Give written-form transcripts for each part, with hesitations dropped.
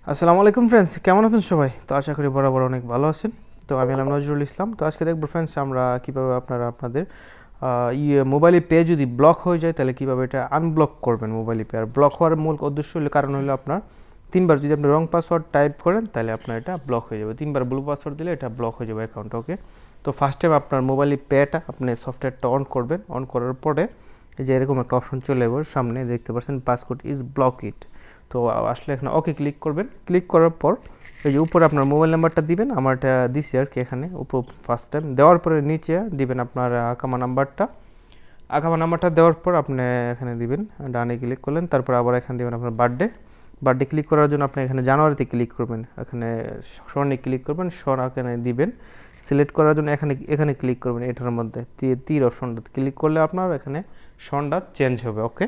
আসসালামু আলাইকুম ফ্রেন্ডস, কেমন আছেন সবাই? তো আশা করি বরাবর অনেক ভালো আছেন। তো আমি হলাম নজরুল ইসলাম। তো আজকে দেখবো ফ্রেন্ডস আমরা কীভাবে আপনাদের মোবাইল পে যদি ব্লক হয়ে যায় তাহলে কীভাবে এটা আনব্লক করবেন মোবাইল পে। আর ব্লক হওয়ার মূল উদ্দেশ্য হলো কারণ হলো আপনার তিনবার যদি আপনি রং পাসওয়ার্ড টাইপ করেন তাহলে আপনার এটা ব্লক হয়ে যাবে। তিনবার ব্লু পাসওয়ার্ড দিলে এটা ব্লক হয়ে যাবে অ্যাকাউন্ট। ওকে, তো ফার্স্ট টাইম আপনার মোবাইল পেটা আপনি সফটওয়্যারটা অন করবেন। অন করার পরে এই যে এরকম একটা অপশন চলে যাবে সামনে, দেখতে পাচ্ছেন পাসকোড ইজ ব্লক ইট। তো আসলে এখানে ওকে ক্লিক করবেন। ক্লিক করার পর এই যে উপরে আপনার মোবাইল নাম্বারটা দিবেন, আমারটা দিছি আর কি এখানে উপর ফার্স্ট টাইম। দেওয়ার পরে নিচে দিবেন আপনার আকামা নাম্বারটা দেওয়ার পর আপনি এখানে দিবেন, ডানে ক্লিক করলেন। তারপর আবার এখানে দিবেন আপনার বার্থডে ক্লিক করার জন্য আপনি এখানে জানুয়ারিতে ক্লিক করবেন, এখানে সনে ক্লিক করবেন, সন এখানে দিবেন। সিলেক্ট করার জন্য এখানে ক্লিক করবেন, এটার মধ্যে তীর অপশনটা ক্লিক করলে আপনার এখানে সনটা চেঞ্জ হবে। ওকে,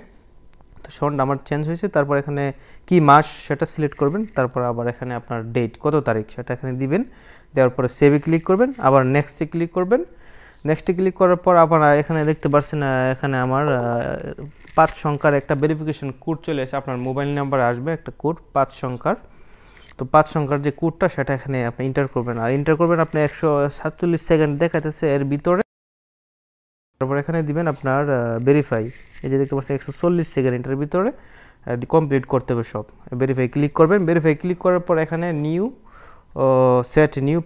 তো সনটা আমার চেঞ্জ হয়েছে। তারপর এখানে কি মাস সেটা সিলেক্ট করবেন। তারপর আবার এখানে আপনার ডেট কত তারিখ সেটা এখানে দিবেন। দেওয়ার পরে সেভে ক্লিক করবেন, আবার নেক্সটে ক্লিক করবেন। নেক্সটে ক্লিক করার পর আবার এখানে দেখতে পাচ্ছেন এখানে আমার 5 সংখ্যার একটা ভেরিফিকেশন কোড চলে এসে আপনার মোবাইল নাম্বারে আসবে একটা কোড 5 সংখ্যার। তো 5 সংখ্যার যে কোডটা সেটা এখানে আপনি এন্টার করবেন। আর এন্টার করবেন আপনি 147 সেকেন্ড দেখাতেছে এর ভিতরে। তারপর এখানে দিবেন আপনার ভেরিফাই, এই যে দেখতে পাচ্ছেন 140 সেকেন্ড, এটার ভিতরে কমপ্লিট করতে হবে সব। ভেরিফাই ক্লিক করবেন। ভেরিফাই ক্লিক করার পর এখানে সেট নিউ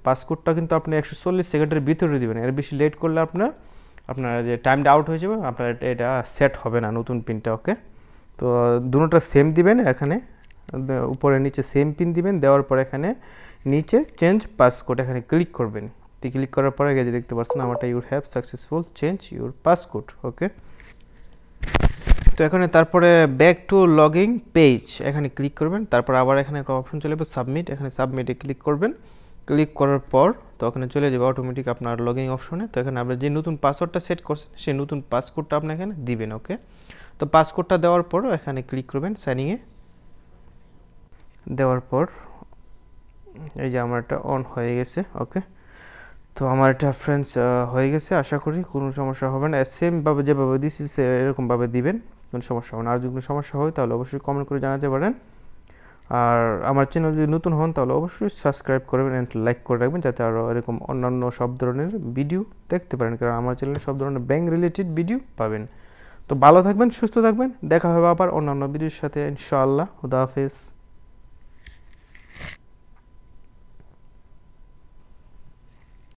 পাসকোডটা কিন্তু আপনি 140 সেকেন্ডের ভিতরে দিবেন। এর বেশি লেট করলে আপনার যে টাইমটা আউট হয়ে যাবে, আপনার এটা সেট হবে না নতুন পিনটা। ওকে, তো দুটোটা সেম দিবেন, এখানে উপরে নিচে সেম পিন দিবেন। দেওয়ার পর এখানে নিচে চেঞ্জ পাসকোড এখানে ক্লিক করবেন। ক্লিক করার পরে যে দেখতে পাচ্ছেন আমারটা your have successful change your passcode. Okay, তো এখানে তারপরে ব্যাক টু লগিং পেজ এখানে ক্লিক করবেন। তারপর আবার এখানে একটা অপশন চলে যাবে সাবমিট, এখানে সাবমিটে ক্লিক করবেন। ক্লিক করার পর তো ওখানে চলে যাবে অটোমেটিক আপনার লগিং অপশনে। তো এখানে আপনি যে নতুন পাসওয়ার্ডটা সেট করছেন সেই নতুন পাসকোডটা আপনি এখানে দিবেন। ওকে, তো পাসকোডটা দেওয়ার পর এখানে ক্লিক করবেন সাইনিংয়ে। দেওয়ার পর এই যে আমার এটা অন হয়ে গেছে। ওকে, তো আমার এটা ফ্রেন্ডস হয়ে গেছে, আশা করি কোনো সমস্যা হবে না। সেমভাবে যেভাবে দিচ্ছি এরকমভাবে দিবেন, কোনো সমস্যা হবে না। আর যদি কোনো সমস্যা হয় তাহলে অবশ্যই কমেন্ট করে জানাতে পারেন। আর আমার চ্যানেল যদি নতুন হন তাহলে অবশ্যই সাবস্ক্রাইব করবেন অ্যান্ড লাইক করে রাখবেন, যাতে আরও এরকম অন্যান্য সব ধরনের ভিডিও দেখতে পারেন, কারণ আমার চ্যানেলে সব ধরনের ব্যাংক রিলেটেড ভিডিও পাবেন। তো ভালো থাকবেন, সুস্থ থাকবেন, দেখা হবে আবার অন্যান্য ভিডিওর সাথে ইনশাআল্লাহ। খুদা হাফেজ।